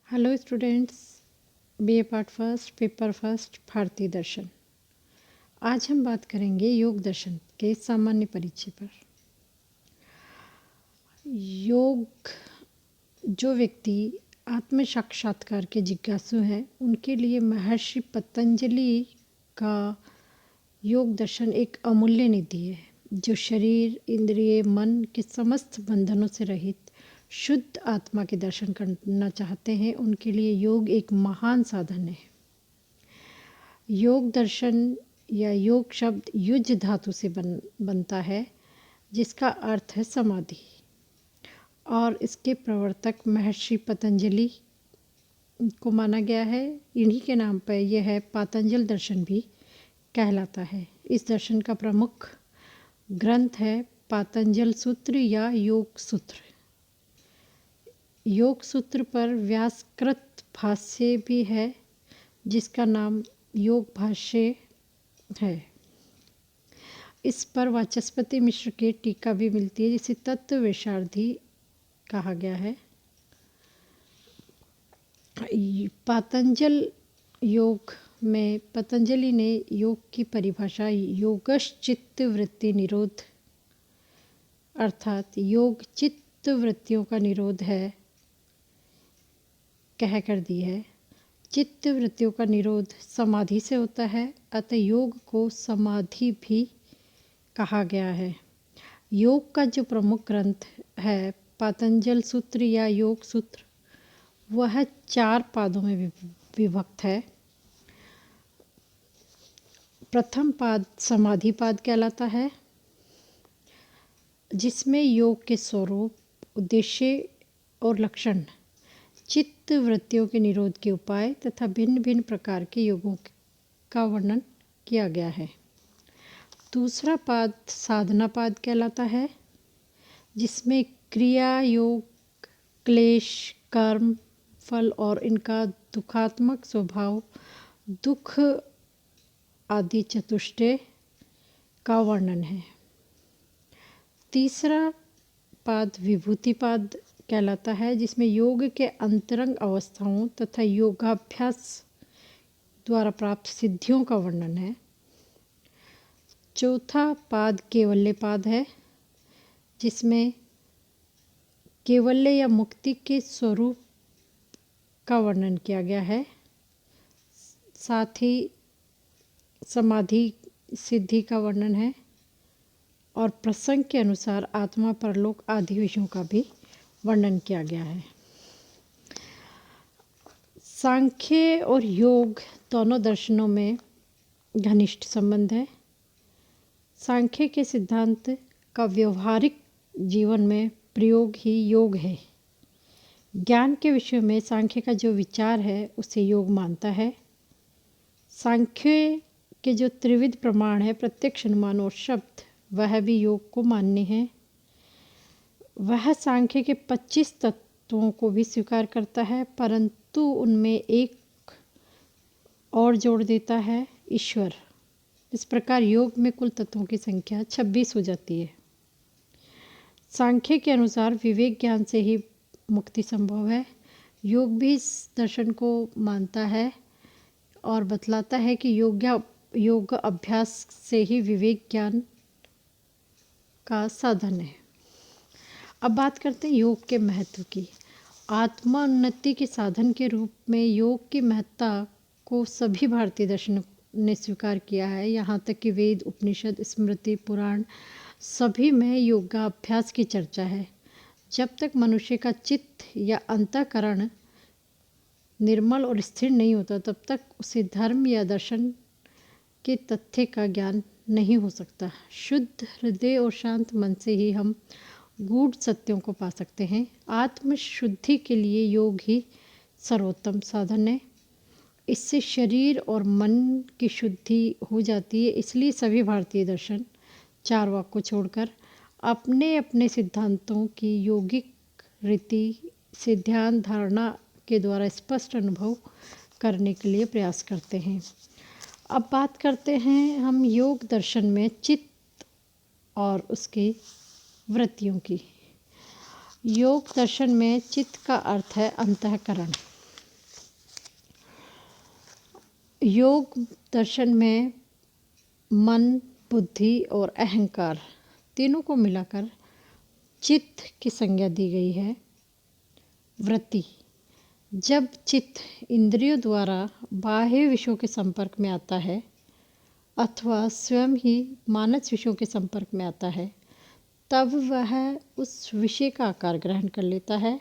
Hello students, BA part first paper first भारतीय दर्शन। आज हम बात करेंगे योग दर्शन के सामान्य परिचय पर। योग, जो व्यक्ति आत्म साक्षात्कार के जिज्ञासु हैं उनके लिए महर्षि पतंजलि का योग दर्शन एक अमूल्य निधि है, जो शरीर, इंद्रिय, मन के समस्त बंधनों से रहित शुद्ध आत्मा के दर्शन करना चाहते हैं उनके लिए योग एक महान साधन है। योग दर्शन या योग शब्द युज धातु से बनता है, जिसका अर्थ है समाधि, और इसके प्रवर्तक महर्षि पतंजलि को माना गया है। इन्हीं के नाम पर यह है पातंजल दर्शन भी कहलाता है। इस दर्शन का प्रमुख ग्रंथ है पातंजल सूत्र या योग सूत्र। योग सूत्र पर व्यासकृत भाष्य भी है, जिसका नाम योग भाष्य है। इस पर वाचस्पति मिश्र की टीका भी मिलती है, जिसे तत्व विशारदी कहा गया है। पातंजल योग में पतंजलि ने योग की परिभाषा योगश्चित्त वृत्ति निरोध, अर्थात योग चित्त वृत्तियों का निरोध है, कह कर दी है। चित्त वृत्तियों का निरोध समाधि से होता है, अतः योग को समाधि भी कहा गया है। योग का जो प्रमुख ग्रंथ है पातंजल सूत्र या योग सूत्र, वह 4 पादों में विभक्त है। प्रथम पाद समाधि पाद कहलाता है, जिसमें योग के स्वरूप, उद्देश्य और लक्षण, चित्त वृत्तियों के निरोध के उपाय तथा भिन्न भिन्न प्रकार के योगों का वर्णन किया गया है। दूसरा पाद साधना पाद कहलाता है, जिसमें क्रिया, योग, क्लेश, कर्म, फल और इनका दुखात्मक स्वभाव, दुख आदि चतुष्टय का वर्णन है। तीसरा पाद विभूति पाद कहलाता है, जिसमें योग के अंतरंग अवस्थाओं तथा योगाभ्यास द्वारा प्राप्त सिद्धियों का वर्णन है। चौथा पाद केवल्य पाद है, जिसमें केवल्य या मुक्ति के स्वरूप का वर्णन किया गया है। साथ ही समाधि सिद्धि का वर्णन है और प्रसंग के अनुसार आत्मा, परलोक आदि विषयों का भी वर्णन किया गया है। सांख्य और योग दोनों दर्शनों में घनिष्ठ संबंध है। सांख्य के सिद्धांत का व्यवहारिक जीवन में प्रयोग ही योग है। ज्ञान के विषय में सांख्य का जो विचार है उसे योग मानता है। सांख्य के जो त्रिविध प्रमाण है, प्रत्यक्ष, अनुमान और शब्द, वह भी योग को मान्य है। वह सांख्य के 25 तत्वों को भी स्वीकार करता है, परंतु उनमें एक और जोड़ देता है, ईश्वर। इस प्रकार योग में कुल तत्वों की संख्या 26 हो जाती है। सांख्य के अनुसार विवेक ज्ञान से ही मुक्ति संभव है। योग भी इस दर्शन को मानता है और बतलाता है कि योग अभ्यास से ही विवेक ज्ञान का साधन है। अब बात करते हैं योग के महत्व की। आत्मोन्नति के साधन के रूप में योग की महत्ता को सभी भारतीय दर्शन ने स्वीकार किया है। यहाँ तक कि वेद, उपनिषद, स्मृति, पुराण सभी में योगाभ्यास की चर्चा है। जब तक मनुष्य का चित्त या अंतःकरण निर्मल और स्थिर नहीं होता, तब तक उसे धर्म या दर्शन के तथ्य का ज्ञान नहीं हो सकता। शुद्ध हृदय और शांत मन से ही हम गूढ़ सत्यों को पा सकते हैं। आत्मशुद्धि के लिए योग ही सर्वोत्तम साधन है। इससे शरीर और मन की शुद्धि हो जाती है। इसलिए सभी भारतीय दर्शन चार्वाक को छोड़कर अपने अपने सिद्धांतों की यौगिक रीति से ध्यान धारणा के द्वारा स्पष्ट अनुभव करने के लिए प्रयास करते हैं। अब बात करते हैं हम योग दर्शन में चित्त और उसकी वृत्तियों की। योग दर्शन में चित्त का अर्थ है अंतःकरण। योग दर्शन में मन, बुद्धि और अहंकार तीनों को मिलाकर चित्त की संज्ञा दी गई है। वृत्ति: जब चित्त इंद्रियों द्वारा बाह्य विषयों के संपर्क में आता है अथवा स्वयं ही मानस विषयों के संपर्क में आता है, तब वह उस विषय का आकार ग्रहण कर लेता है।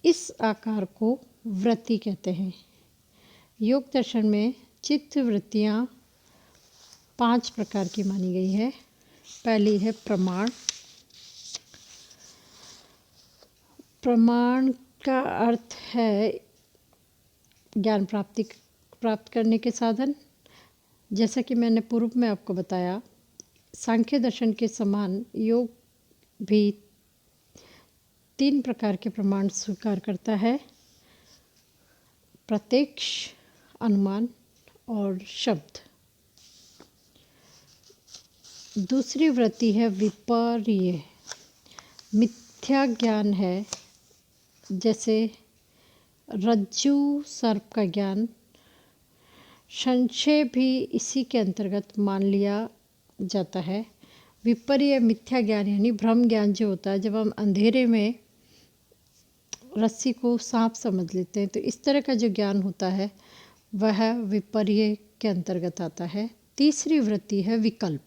इस आकार को वृत्ति कहते हैं। योग दर्शन में चित्त वृत्तियाँ 5 प्रकार की मानी गई है। पहली है प्रमाण। प्रमाण का अर्थ है ज्ञान प्राप्त करने के साधन। जैसा कि मैंने पूर्व में आपको बताया, सांख्य दर्शन के समान योग भी 3 प्रकार के प्रमाण स्वीकार करता है: प्रत्यक्ष, अनुमान और शब्द। दूसरी वृत्ति है विपर्य। मिथ्या ज्ञान है, जैसे रज्जु सर्प का ज्ञान। संशय भी इसी के अंतर्गत मान लिया जाता है। विपर्य मिथ्या ज्ञान यानी भ्रम ज्ञान जो होता है, जब हम अंधेरे में रस्सी को सांप समझ लेते हैं, तो इस तरह का जो ज्ञान होता है वह विपर्य के अंतर्गत आता है। तीसरी वृत्ति है विकल्प,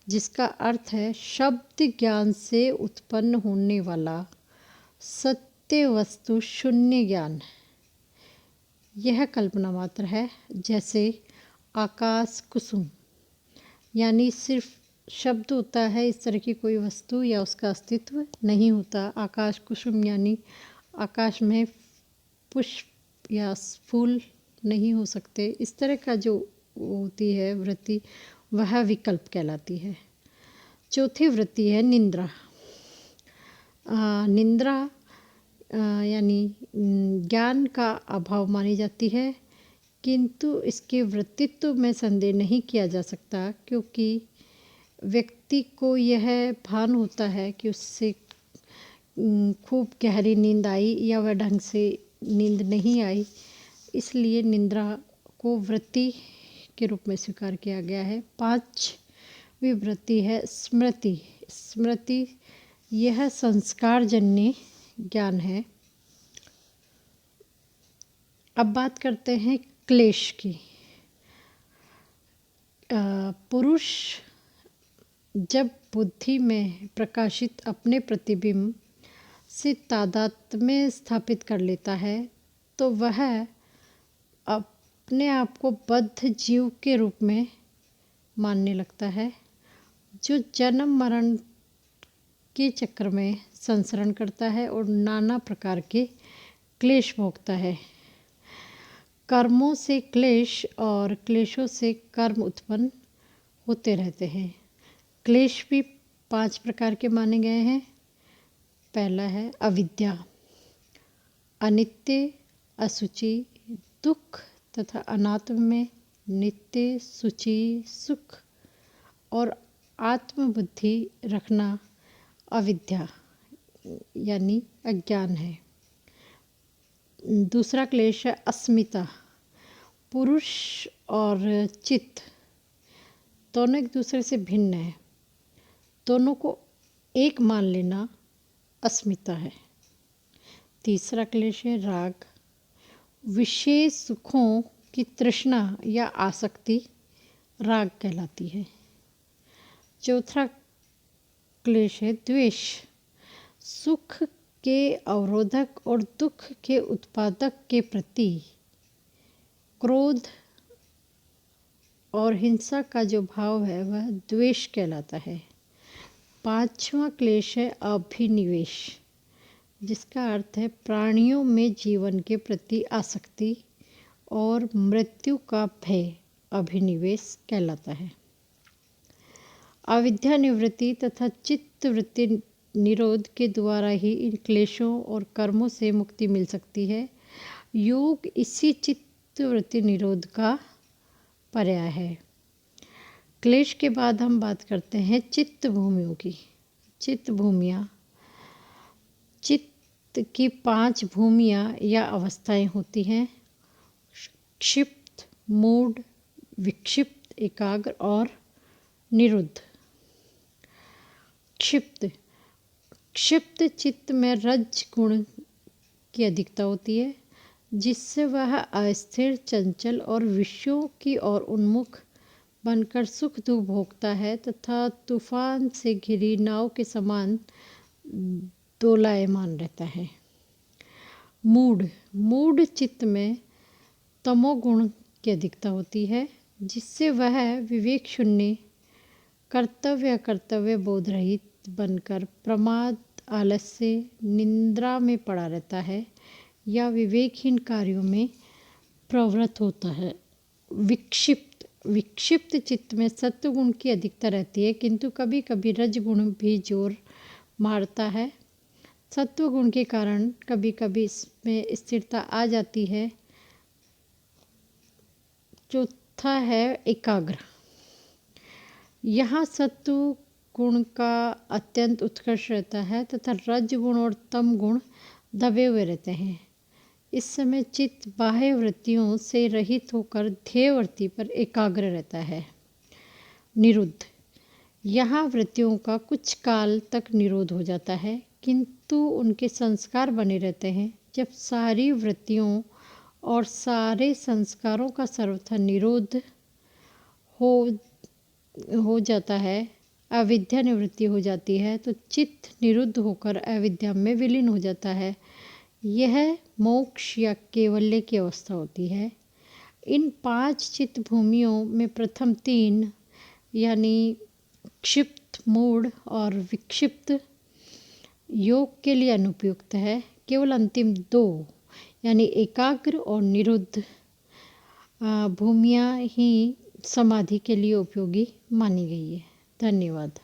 जिसका अर्थ है शब्द ज्ञान से उत्पन्न होने वाला सत्य वस्तु शून्य ज्ञान। यह कल्पना मात्र है, जैसे आकाश कुसुम, यानी सिर्फ शब्द होता है, इस तरह की कोई वस्तु या उसका अस्तित्व नहीं होता। आकाश कुसुम यानी आकाश में पुष्प या फूल नहीं हो सकते। इस तरह का जो होती है वृत्ति, वह विकल्प कहलाती है। चौथी वृत्ति है निंद्रा। निंद्रा यानी ज्ञान का अभाव मानी जाती है, किंतु इसके वृत्तित्व में संदेह नहीं किया जा सकता, क्योंकि व्यक्ति को यह भान होता है कि उससे खूब गहरी नींद आई या वह ढंग से नींद नहीं आई, इसलिए निंद्रा को वृत्ति के रूप में स्वीकार किया गया है। 5वीं वृत्ति है स्मृति। स्मृति यह संस्कारजन्य ज्ञान है। अब बात करते हैं क्लेश की। पुरुष जब बुद्धि में प्रकाशित अपने प्रतिबिंब से तादात्म्य स्थापित कर लेता है, तो वह अपने आप को बद्ध जीव के रूप में मानने लगता है, जो जन्म मरण के चक्र में संसरण करता है और नाना प्रकार के क्लेश भोगता है। कर्मों से क्लेश और क्लेशों से कर्म उत्पन्न होते रहते हैं। क्लेश भी 5 प्रकार के माने गए हैं। पहला है अविद्या। अनित्य, असुचि, दुख तथा अनात्म में नित्य, सुचि, सुख और आत्मबुद्धि रखना अविद्या यानी अज्ञान है। दूसरा क्लेश है अस्मिता। पुरुष और चित्त दोनों एक दूसरे से भिन्न है, दोनों को एक मान लेना अस्मिता है। तीसरा क्लेश है राग। विशेष सुखों की तृष्णा या आसक्ति राग कहलाती है। चौथा क्लेश है द्वेष। सुख के अवरोधक और दुख के उत्पादक के प्रति क्रोध और हिंसा का जो भाव है वह द्वेष कहलाता है। 5वां क्लेश है अभिनिवेश, जिसका अर्थ है प्राणियों में जीवन के प्रति आसक्ति और मृत्यु का भय अभिनिवेश कहलाता है। अविद्या निवृत्ति तथा चित्त वृत्ति निरोध के द्वारा ही इन क्लेशों और कर्मों से मुक्ति मिल सकती है। योग इसी चित्त वृत्ति निरोध का पर्याय है। क्लेश के बाद हम बात करते हैं चित्त भूमियों की। चित्त भूमियाँ, चित्त की 5 भूमियाँ या अवस्थाएं होती हैं: क्षिप्त, मूढ़, विक्षिप्त, एकाग्र और निरुद्ध। क्षिप्त। क्षिप्त चित्त में रज गुण की अधिकता होती है, जिससे वह अस्थिर, चंचल और विषयों की ओर उन्मुख बनकर सुख दुख भोगता है तथा तूफान से घिरी नाव के समान दोलायमान रहता है। मूढ़। मूढ़ चित्त में तमोगुण की अधिकता होती है, जिससे वह विवेक शून्य, कर्तव्य अकर्तव्य बोध रहित बनकर प्रमाद, आलस्य, निंद्रा में पड़ा रहता है या विवेकहीन कार्यों में प्रवृत्त होता है। विक्षिप्त। विक्षिप्त चित्त में सत्वगुण की अधिकता रहती है, किंतु कभी कभी रजगुण भी जोर मारता है। सत्वगुण के कारण कभी कभी इसमें स्थिरता आ जाती है। चौथा है एकाग्र। यहाँ सत्व गुण का अत्यंत उत्कर्ष रहता है तथा रजगुण और तम गुण दबे हुए रहते हैं। इस समय चित्त बाह्य वृत्तियों से रहित होकर ध्येय वृत्ति पर एकाग्र रहता है। निरुद्ध। यहाँ वृत्तियों का कुछ काल तक निरोध हो जाता है, किंतु उनके संस्कार बने रहते हैं। जब सारी वृत्तियों और सारे संस्कारों का सर्वथा निरोध हो जाता है, अविद्या निवृत्ति हो जाती है, तो चित्त निरुद्ध होकर अविद्या में विलीन हो जाता है। यह मोक्ष या कैवल्य की अवस्था होती है। इन 5 चित्त भूमियों में प्रथम 3 यानी क्षिप्त, मूढ़ और विक्षिप्त योग के लिए अनुपयुक्त है। केवल अंतिम 2 यानी एकाग्र और निरुद्ध भूमियाँ ही समाधि के लिए उपयोगी मानी गई है। धन्यवाद।